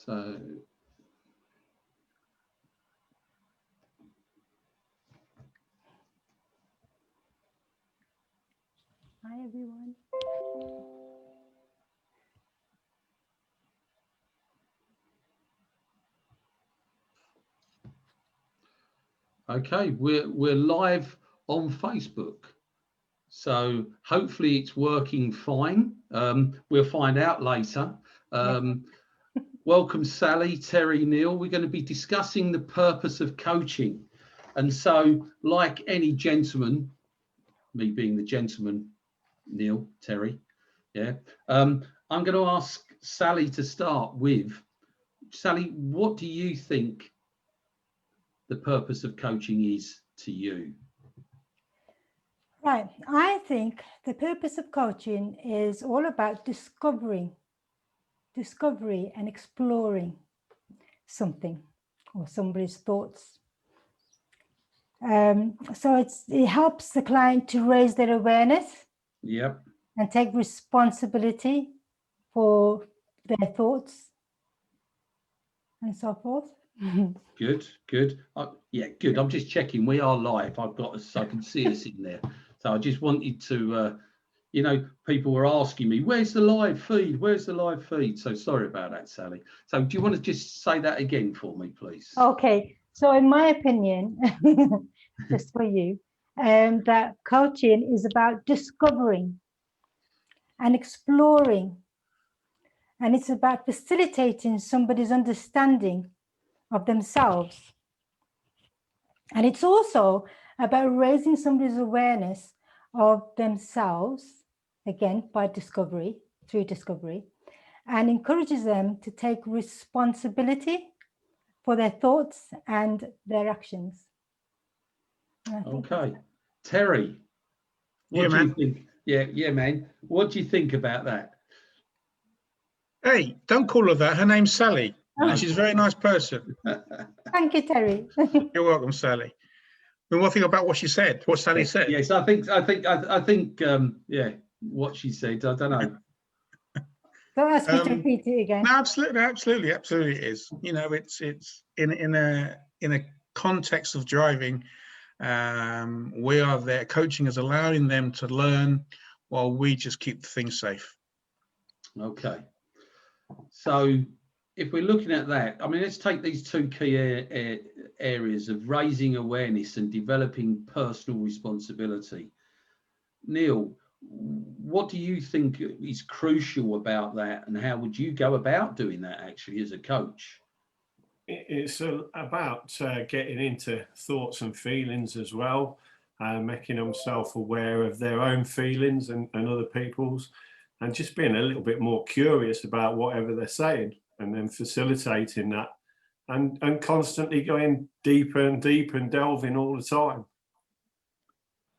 So hi everyone. okay, we're live on Facebook. So hopefully it's working fine. We'll find out later. Welcome, Sally, Terry, Neil. We're going to be discussing the purpose of coaching. And so, like any gentleman, me being the gentleman, Neil, Terry, yeah, I'm going to ask Sally to start with. Sally, what do you think the purpose of coaching is to you? Right. I think the purpose of coaching is all about discovery and exploring something or somebody's thoughts. So it helps the client to raise their awareness. Yep. And take responsibility for their thoughts and so forth. Good. Yeah, good. I'm just checking. We are live. I've got us, so I can see us in there. So I just wanted to, people were asking me, where's the live feed? Where's the live feed? So sorry about that, Sally. So do you want to just say that again for me, please? Okay. So in my opinion, just for you, that coaching is about discovering and exploring. And it's about facilitating somebody's understanding of themselves. And it's also about raising somebody's awareness of themselves, again, by discovery, through discovery, and encourages them to take responsibility for their thoughts and their actions. Okay. Terry, what do you think? Yeah, man. What do you think about that? Hey, don't call her that. Her name's Sally. No. She's a very nice person. Thank you, Terry. You're welcome, Sally. And one thing about what she said, what Sally said. Yes, I think, yeah, what she said. I don't know. Don't ask me to repeat it again. No, absolutely it is. You know, it's in a context of driving. We are there. Coaching is allowing them to learn while we just keep things safe. Okay. So if we're looking at that, I mean, let's take these two key areas of raising awareness and developing personal responsibility. Neil, what do you think is crucial about that, and how would you go about doing that actually as a coach? It's about getting into thoughts and feelings as well, making them self-aware of their own feelings and other people's, and just being a little bit more curious about whatever they're saying, and then facilitating that, and constantly going deeper and deeper and delving all the time.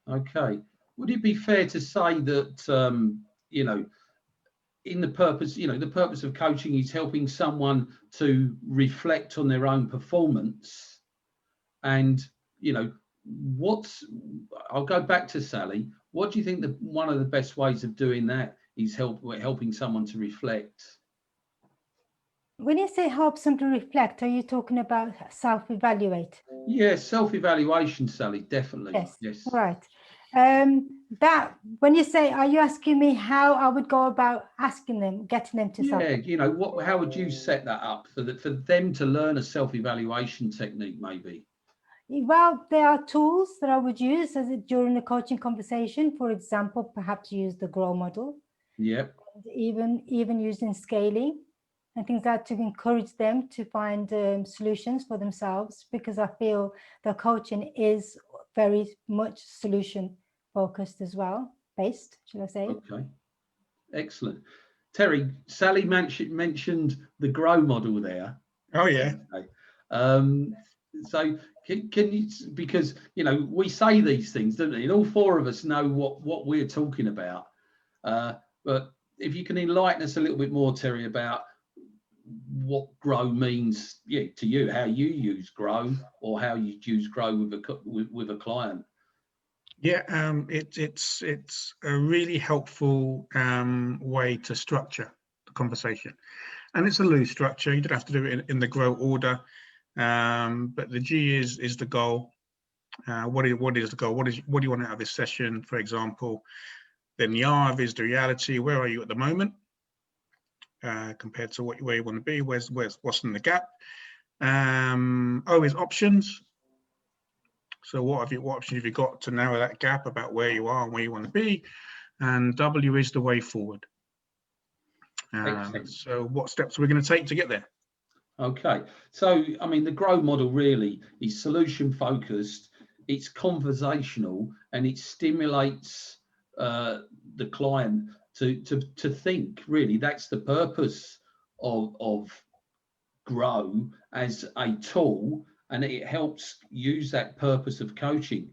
Okay. Would it be fair to say that, in the purpose, the purpose of coaching is helping someone to reflect on their own performance? And, I'll go back to Sally. What do you think one of the best ways of doing that is helping someone to reflect? When you say help them to reflect, are you talking about self-evaluate? Yeah, self-evaluation, Sally, definitely. Yes. Right. That, when you say, are you asking me how I would go about asking them, getting them to how would you set that up for them to learn a self-evaluation technique, maybe? Well, there are tools that I would use during the coaching conversation. For example, perhaps use the GROW model. Yep. And even using scaling and things like that to encourage them to find solutions for themselves, because I feel the coaching is very much solution focused as well, based, should I say. Okay, excellent. Terry, Sally mentioned the GROW model there. Oh yeah. Okay. So can you, because we say these things, don't we? And all four of us know what we're talking about. But if you can enlighten us a little bit more, Terry, about what GROW means, to you, how you use GROW, or how you use GROW with a client. Yeah, it's a really helpful way to structure the conversation. And it's a loose structure. You don't have to do it in the grow order, but the G is the goal. What is the goal? What do you want out of this session, for example? Then the R is the reality. Where are you at the moment compared to where you want to be? What's in the gap? O is options. So what options have you got to narrow that gap about where you are and where you want to be? And W is the way forward. So what steps are we going to take to get there? Okay, so I mean, the GROW model really is solution focused, it's conversational, and it stimulates the client to think. Really, that's the purpose of GROW as a tool, and it helps use that purpose of coaching.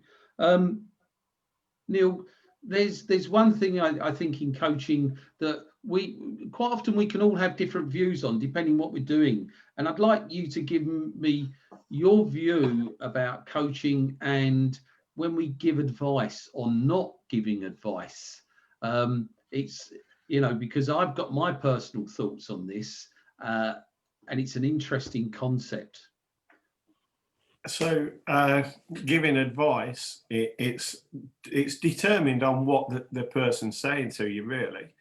Neil, there's one thing I think in coaching that we quite often we can all have different views on, depending what we're doing. And I'd like you to give me your view about coaching and when we give advice or not giving advice. It's, because I've got my personal thoughts on this, and it's an interesting concept. So giving advice, it's determined on what the person's saying to you, really,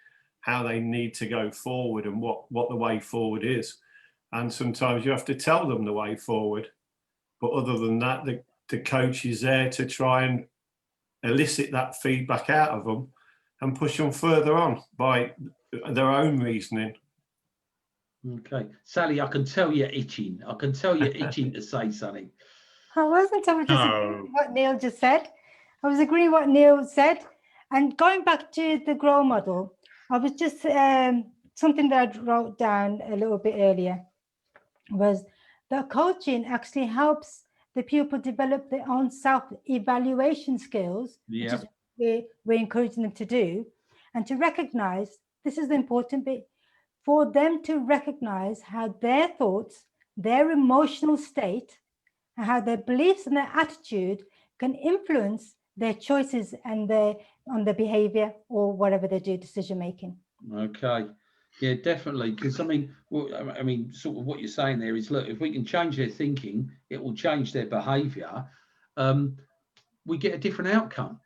how they need to go forward and what the way forward is. And sometimes you have to tell them the way forward. But other than that, the coach is there to try and elicit that feedback out of them and push them further on by their own reasoning. Okay, Sally, I can tell you're itching. I can tell you're itching to say something. I wasn't. I was just agreeing with what Neil just said. I was agreeing what Neil said. And going back to the GROW model, I was just something that I wrote down a little bit earlier was that coaching actually helps the pupil develop their own self-evaluation skills, which is what we're encouraging them to do, and to recognize, this is the important bit, for them to recognize how their thoughts, their emotional state, and how their beliefs and their attitude can influence their choices and on their behavior or whatever they do, decision making. Okay. Yeah, definitely. Because I mean, sort of what you're saying there is, look, if we can change their thinking, it will change their behavior. We get a different outcome.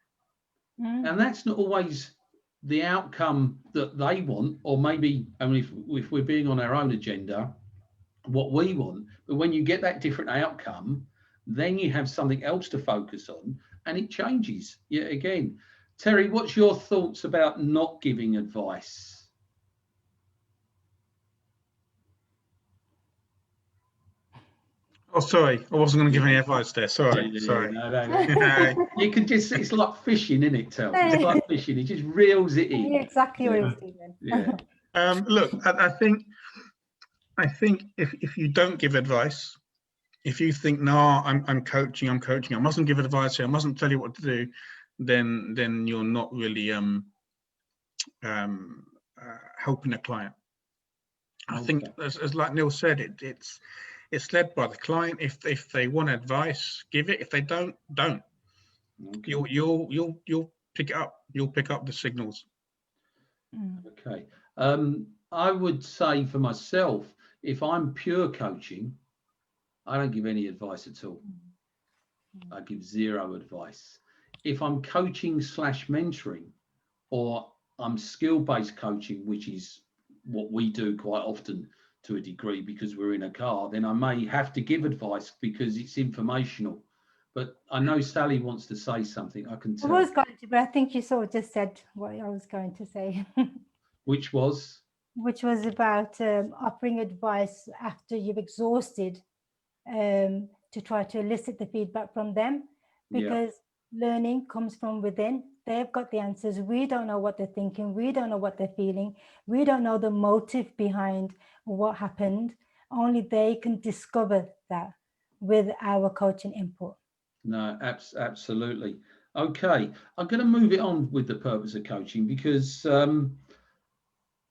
And that's not always the outcome that they want, or maybe, if we're being on our own agenda, what we want. But when you get that different outcome, then you have something else to focus on and it changes. Yeah, again. Terry, what's your thoughts about not giving advice? Oh, sorry, I wasn't going to give any advice there. Sorry. No. You can just, it's like fishing, isn't it, Tel? It's like fishing. It just reels it in. Exactly what it's doing. Yeah. Look, I think if you don't give advice, if you think, no, I'm coaching, I mustn't give advice here, I mustn't tell you what to do, then you're not really helping a client. I think, as like Neil said, it's led by the client. If they want advice, give it. If they don't. Okay. You'll pick it up. You'll pick up the signals. Okay. I would say for myself, if I'm pure coaching, I don't give any advice at all. I give zero advice. If I'm coaching / mentoring, or I'm skill-based coaching, which is what we do quite often to a degree because we're in a car, then I may have to give advice because it's informational. But I know Sally wants to say something. I can tell. I was going to, but I think you sort of just said what I was going to say. Which was? Which was about offering advice after you've exhausted to try to elicit the feedback from them, because learning comes from within. They've got the answers. We don't know what they're thinking. We don't know what they're feeling. We don't know the motive behind what happened. Only they can discover that with our coaching input. No, absolutely. Okay, I'm going to move it on with the purpose of coaching, because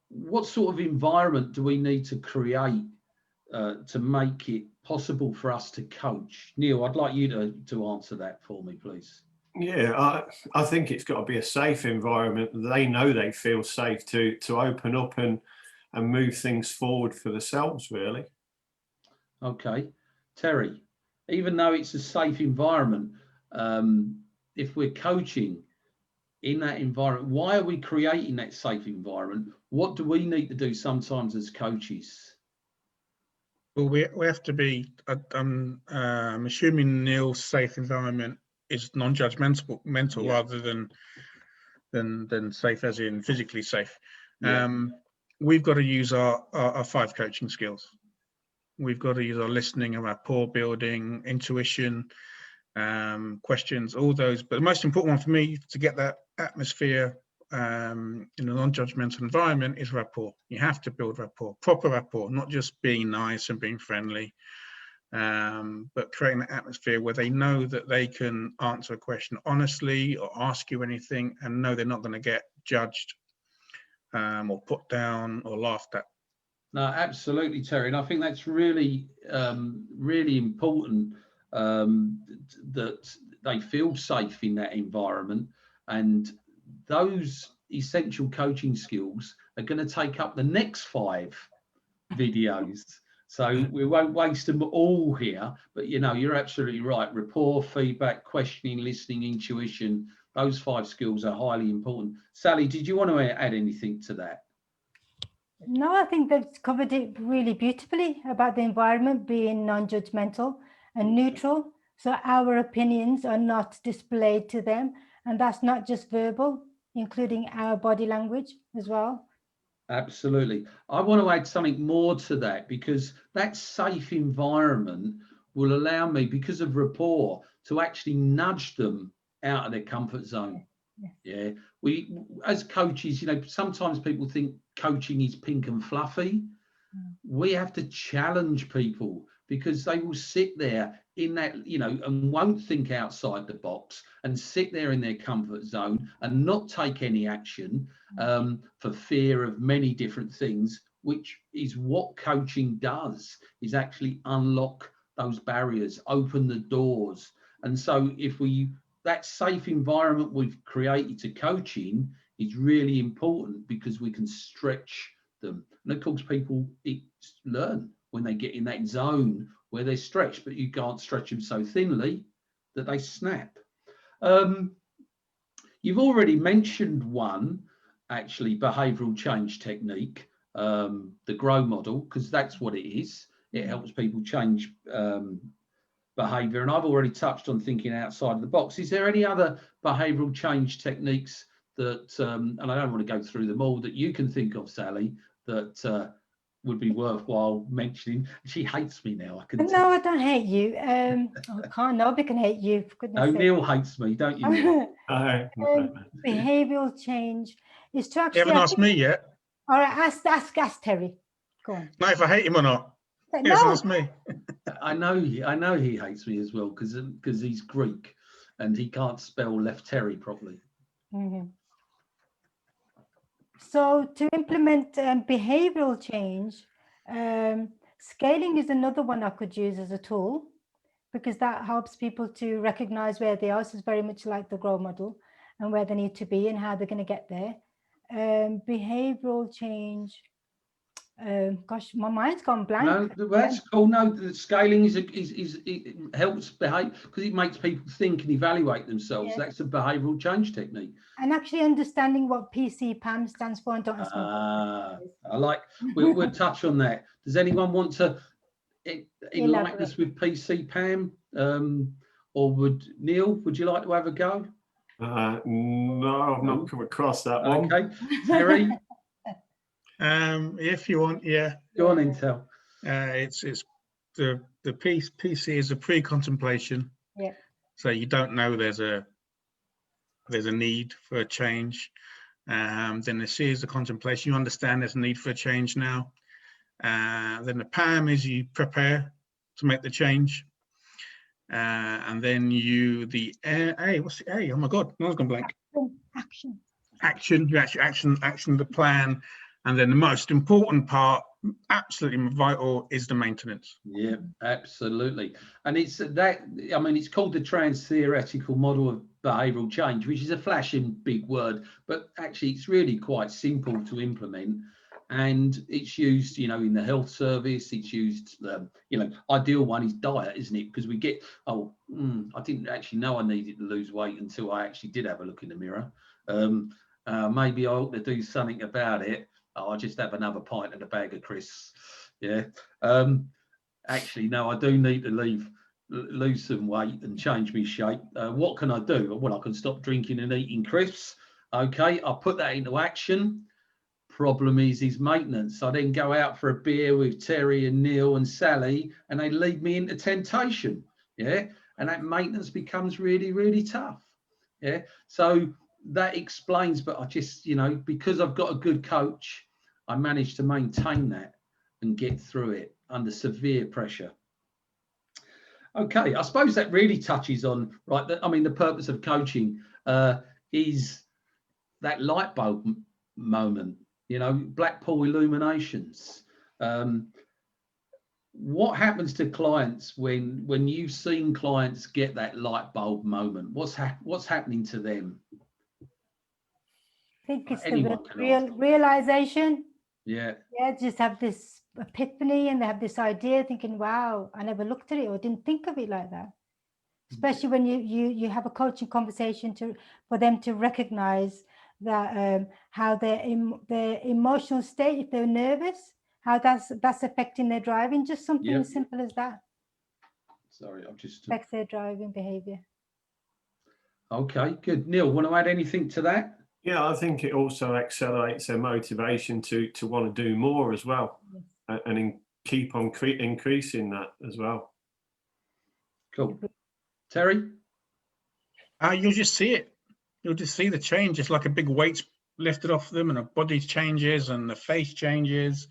what sort of environment do we need to create to make it possible for us to coach? Neil, I'd like you to answer that for me, please. Yeah, I think it's got to be a safe environment. They know they feel safe to open up and and move things forward for themselves, really. Okay, Terry, even though it's a safe environment, if we're coaching in that environment, why are we creating that safe environment? What do we need to do sometimes as coaches? Well, we have to be, I'm assuming Neil's safe environment is non-judgmental mental, Yeah. rather than safe as in physically safe. Yeah. We've got to use our 5 coaching skills. We've got to use our listening and rapport building, intuition, questions, all those. But the most important one for me to get that atmosphere in a non-judgmental environment is rapport. You have to build rapport, proper rapport, not just being nice and being friendly, but creating an atmosphere where they know that they can answer a question honestly or ask you anything and know they're not going to get judged or put down or laughed at. No, absolutely, Terry. And I think that's really, really important, that they feel safe in that environment. And those essential coaching skills are going to take up the next 5 videos. So we won't waste them all here. But, you know, you're absolutely right. Rapport, feedback, questioning, listening, intuition, those 5 skills are highly important. Sally, did you want to add anything to that? No, I think they've covered it really beautifully about the environment being non-judgmental and neutral. So our opinions are not displayed to them. And that's not just verbal, including our body language as well. Absolutely. I want to add something more to that, because that safe environment will allow me, because of rapport, to actually nudge them out of their comfort zone. Yeah. We, as coaches, you know, sometimes people think coaching is pink and fluffy. We have to challenge people, because they will sit there in that, you know, and won't think outside the box and sit there in their comfort zone and not take any action for fear of many different things, which is what coaching does, is actually unlock those barriers, open the doors. And so if that safe environment we've created to coaching is really important, because we can stretch them. And of course, people learn when they get in that zone where they're stretched, but you can't stretch them so thinly that they snap. You've already mentioned one, actually, behavioural change technique, the GROW model, because that's what it is. It helps people change behaviour. And I've already touched on thinking outside of the box. Is there any other behavioural change techniques that, and I don't want to go through them all, that you can think of, Sally, that would be worthwhile mentioning? She hates me now. I can. No, I don't hate you. I can't. Nobody can hate you. For goodness sake. Neil hates me, don't you, Neil? Behavioural change is to actually. You haven't asked me yet. All right, ask Terry. Go on. No, if I hate him or not. No. He hasn't asked me. I know he hates me as well, because he's Greek and he can't spell Lefteri properly. Mm-hmm. So to implement behavioural change, scaling is another one I could use as a tool, because that helps people to recognise where they are. So it's very much like the GROW model, and where they need to be and how they're going to get there. Behavioural change. Gosh, my mind's gone blank. No, that's cool. No, the scaling it helps behave, because it makes people think and evaluate themselves. Yeah. That's a behavioural change technique. And actually understanding what PCPAM stands for, and don't ask me. I like. We'll touch on that. Does anyone want to enlighten us with PCPAM? Or would Neil? Would you like to have a go? No, I've not come across that one. Okay, Terry. If you want, yeah. Go on, Intel. It's the PC is a pre-contemplation. Yeah. So you don't know there's a need for a change. Then the C is the contemplation. You understand there's a need for a change now. Then the PAM is you prepare to make the change. And then the A. What's the A? Oh my God, I was going blank. Action. You actually action the plan. And then the most important part, absolutely vital, is the maintenance. Yeah, absolutely. And it's that, I mean, it's called the trans-theoretical model of behavioural change, which is a flashing big word, but actually it's really quite simple to implement. and it's used, you know, in the health service. It's used, you know, ideal one is diet, isn't it? Because we get, I didn't actually know I needed to lose weight until I actually did have a look in the mirror. Maybe I ought to do something about it. I'll just have another pint and a bag of crisps. Yeah. Actually, no, I do need to lose some weight and change my shape. What can I do? Well, I can stop drinking and eating crisps. Okay, I'll put that into action. Problem is maintenance. I then go out for a beer with Terry and Neil and Sally, and they lead me into temptation. Yeah, and that maintenance becomes really, really tough. Yeah, so that explains. But I just, you know, because I've got a good coach, I managed to maintain that and get through it under severe pressure. Okay, I suppose that really touches on, right, I mean, the purpose of coaching is that light bulb moment, you know, Blackpool illuminations. What happens to clients when you've seen clients get that light bulb moment? What's happening to them? I think it's Anyone the realization. Yeah. Yeah, just have this epiphany, and they have this idea, thinking, wow, I never looked at it or didn't think of it like that. Especially when you have a coaching conversation for them to recognize that how their emotional state, if they're nervous, how that's affecting their driving. Just something as simple as that. Sorry, I've just affects their driving behavior. Okay, good. Neil, want to add anything to that? Yeah, I think it also accelerates their motivation to want to do more as well, and keep on increasing that as well. Cool. Terry? You'll just see it. You'll just see the change. It's like a big weight's lifted off them, and the body changes and the face changes,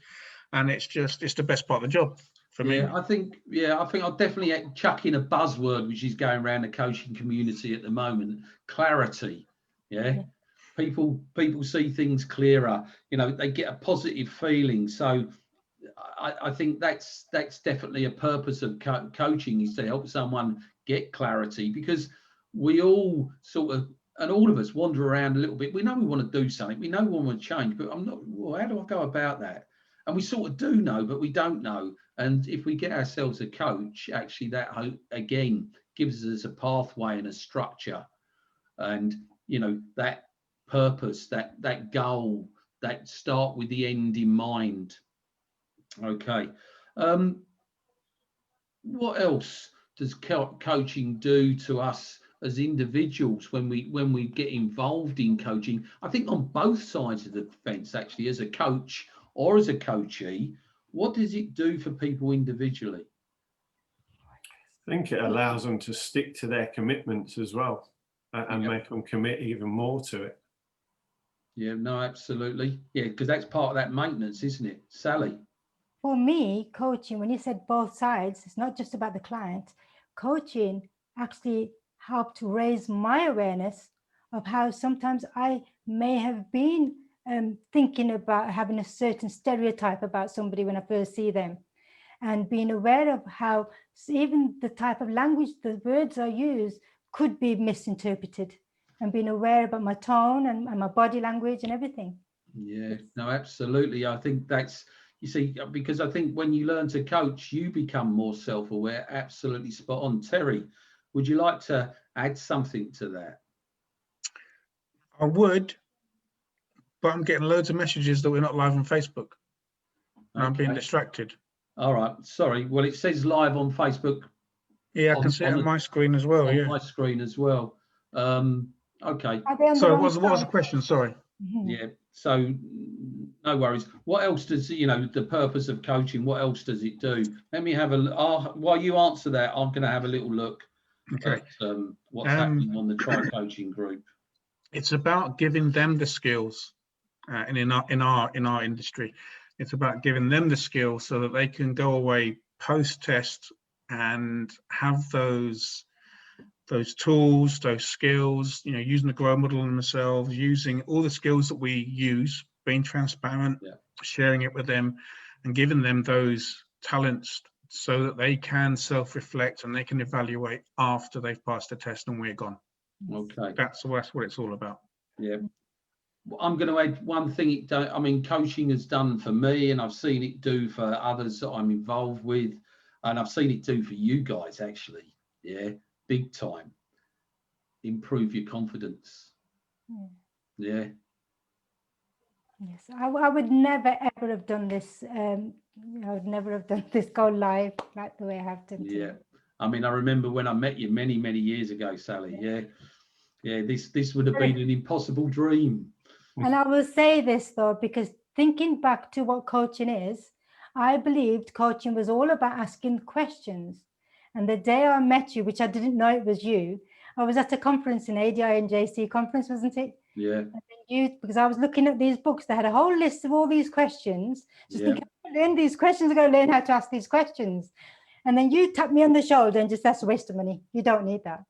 and it's the best part of the job for me. I think I'll definitely chuck in a buzzword which is going around the coaching community at the moment: clarity. Yeah. People see things clearer. You know, they get a positive feeling. So I think that's definitely a purpose of coaching, is to help someone get clarity, because we all sort of, and all of us wander around a little bit. We know we want to do something. We know we want to change, but I'm not, well, how do I go about that? And we sort of do know, but we don't know. And if we get ourselves a coach, actually that, again, gives us a pathway and a structure, and, you know, that purpose, that goal, that start with the end in mind. Okay. What else does coaching do to us as individuals when we get involved in coaching? I think on both sides of the fence, actually, as a coach or as a coachee, what does it do for people individually? I think it allows them to stick to their commitments as well, and make them commit even more to it. Yeah, no, absolutely. Yeah, because that's part of that maintenance, isn't it? Sally? For me, coaching, when you said both sides, it's not just about the client. Coaching actually helped to raise my awareness of how sometimes I may have been thinking about having a certain stereotype about somebody when I first see them, and being aware of how even the type of language, the words I use, could be misinterpreted, and being aware about my tone and my body language and everything. Yeah, no, absolutely. I think that's, you see, because I think when you learn to coach, you become more self-aware. Absolutely spot on. Terry, would you like to add something to that? I would, but I'm getting loads of messages that we're not live on Facebook. And I'm being distracted. All right, sorry. Well, it says live on Facebook. Yeah, I can see it on my screen as well. On my screen as well. Okay. So what was the question? Sorry. Yeah. So no worries. What else does, you know, the purpose of coaching? What else does it do? Let me have a. While you answer that, I'm going to have a little look. Okay. At, what's happening on the Try Coaching group? It's about giving them the skills, and in our industry, it's about giving them the skills so that they can go away post-test and have those tools, those skills, you know, using the grow model in themselves, using all the skills that we use, being transparent, sharing it with them, and giving them those talents so that they can self-reflect and they can evaluate after they've passed the test and we're gone. Okay. That's what it's all about. Yeah. I'm going to add one thing. I mean, coaching has done for me, and I've seen it do for others that I'm involved with, and I've seen it do for you guys actually. Yeah, big time. Improve your confidence. Yeah. Yes, I would never ever have done this. I would never have done this, go live like the way I have done. Yeah. I mean, I remember when I met you many, many years ago, Sally. Yeah. Yeah. This would have been an impossible dream. And I will say this though, because thinking back to what coaching is, I believed coaching was all about asking questions. And the day I met you, which I didn't know it was you, I was at a conference, in ADI and JC conference, wasn't it? Yeah. And then because I was looking at these books, they had a whole list of all these questions. Just thinking, learn these questions, I'm going to learn how to ask these questions. And then you tapped me on the shoulder and just, that's a waste of money. You don't need that.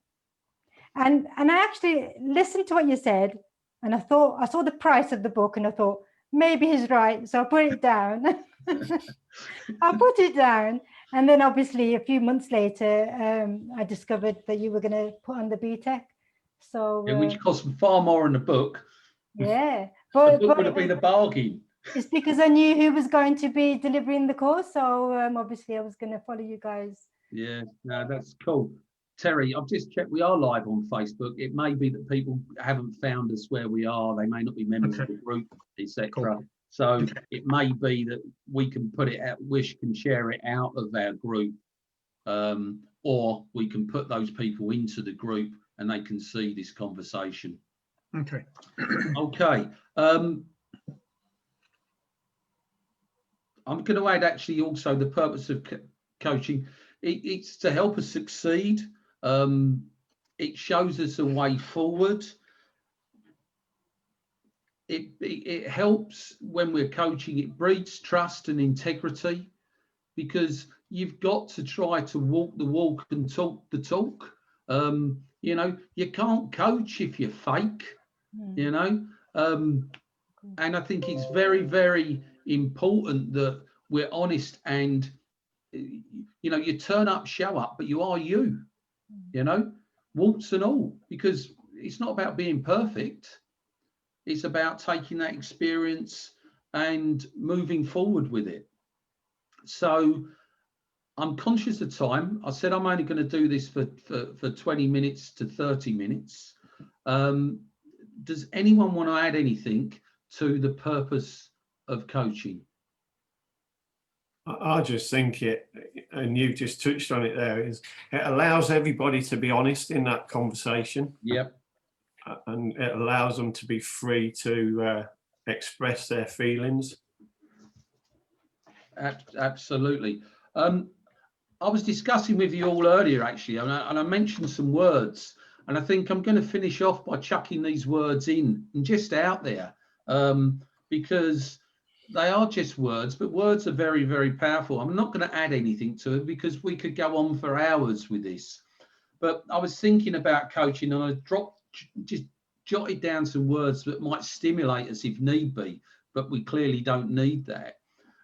And I actually listened to what you said, and I saw the price of the book, and I thought, maybe he's right. So I put it down. I put it down. And then obviously a few months later, I discovered that you were going to put on the BTEC. So which cost far more in the book. Yeah. The book would have been a bargain. It's because I knew who was going to be delivering the course. So obviously I was going to follow you guys. Yeah, no, that's cool. Terry, I've just checked. We are live on Facebook. It may be that people haven't found us where we are. They may not be members of the group, etc. Cool. So it may be that we can put it out. Wish can share it out of our group, or we can put those people into the group and they can see this conversation. Okay. Okay. I'm going to add actually also the purpose of coaching. It's to help us succeed. It shows us a way forward. It helps when we're coaching. It breeds trust and integrity, because you've got to try to walk the walk and talk the talk. You know, you can't coach if you're fake, you know. And I think it's very, very important that we're honest and, you know, you turn up, show up, but you are you, you know, warts and all, because it's not about being perfect. It's about taking that experience and moving forward with it. So I'm conscious of time. I said I'm only going to do this for 20 minutes to 30 minutes. Does anyone want to add anything to the purpose of coaching? I just think it, and you just touched on it there, is it allows everybody to be honest in that conversation. Yep. And it allows them to be free to express their feelings. Absolutely. I was discussing with you all earlier, actually, and I mentioned some words, and I think I'm going to finish off by chucking these words in and just out there, because they are just words, but words are very, very powerful. I'm not going to add anything to it because we could go on for hours with this. But I was thinking about coaching, and I just jotted down some words that might stimulate us if need be, but we clearly don't need that.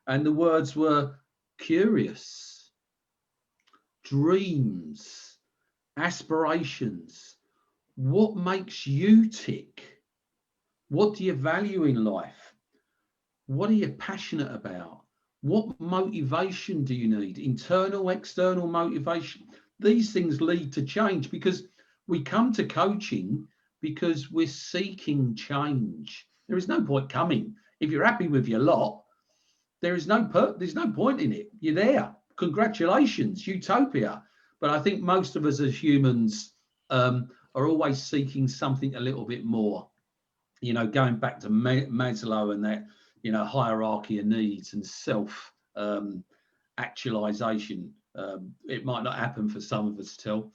And the words were curious, dreams, aspirations. What makes you tick? What do you value in life? What are you passionate about? What motivation do you need? Internal, external motivation. These things lead to change, because we come to coaching because we're seeking change. There is no point coming. If you're happy with your lot, there's no point in it. You're there. Congratulations, utopia. But I think most of us as humans are always seeking something a little bit more. You know, going back to Maslow and that, you know, hierarchy of needs and self actualization. It might not happen for some of us still.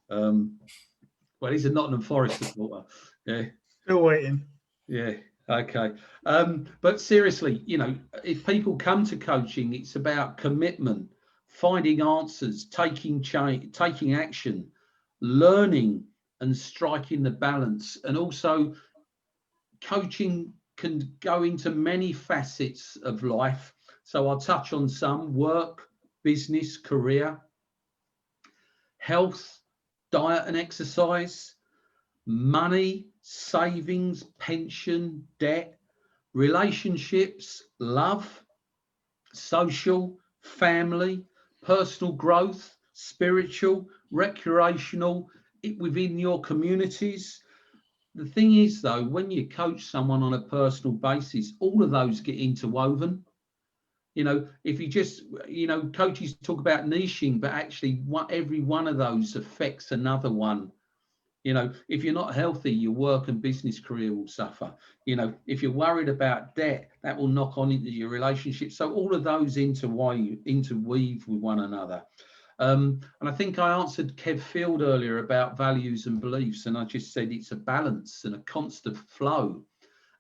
Well, he's a Nottingham Forest supporter. Yeah. Still waiting. Yeah. Okay. But seriously, you know, if people come to coaching, it's about commitment, finding answers, taking action, learning and striking the balance. And also coaching can go into many facets of life. So I'll touch on some: work, business, career, health, diet and exercise, money, savings, pension, debt, relationships, love, social, family, personal growth, spiritual, recreational, within your communities. The thing is, though, when you coach someone on a personal basis, all of those get interwoven. You know, if you just, you know, coaches talk about niching, but actually every one of those affects another one. You know, if you're not healthy, your work and business career will suffer. You know, if you're worried about debt, that will knock on into your relationship. So all of those interweave with one another. And I think I answered Kev Field earlier about values and beliefs, and I just said it's a balance and a constant flow.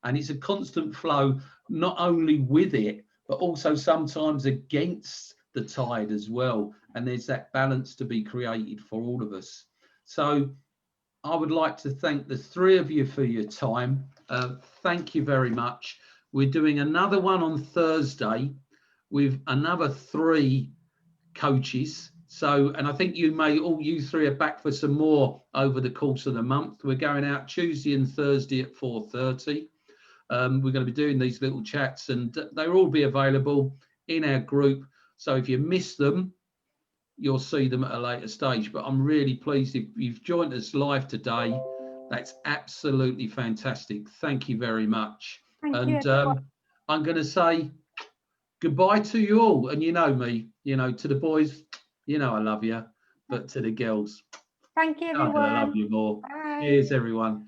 And it's a constant flow, not only with it, but also sometimes against the tide as well. And there's that balance to be created for all of us. So I would like to thank the three of you for your time. Thank you very much. We're doing another one on Thursday with another 3 coaches. So, and I think you three are back for some more over the course of the month. We're going out Tuesday and Thursday at 4:30. We're going to be doing these little chats, and they'll all be available in our group. So if you miss them, you'll see them at a later stage. But I'm really pleased if you've joined us live today. That's absolutely fantastic. Thank you very much. Thank you. I'm going to say goodbye to you all. And you know me, you know, to the boys, you know I love you, but to the girls, Thank you, I'm everyone. going to love you more. Bye. Cheers, everyone.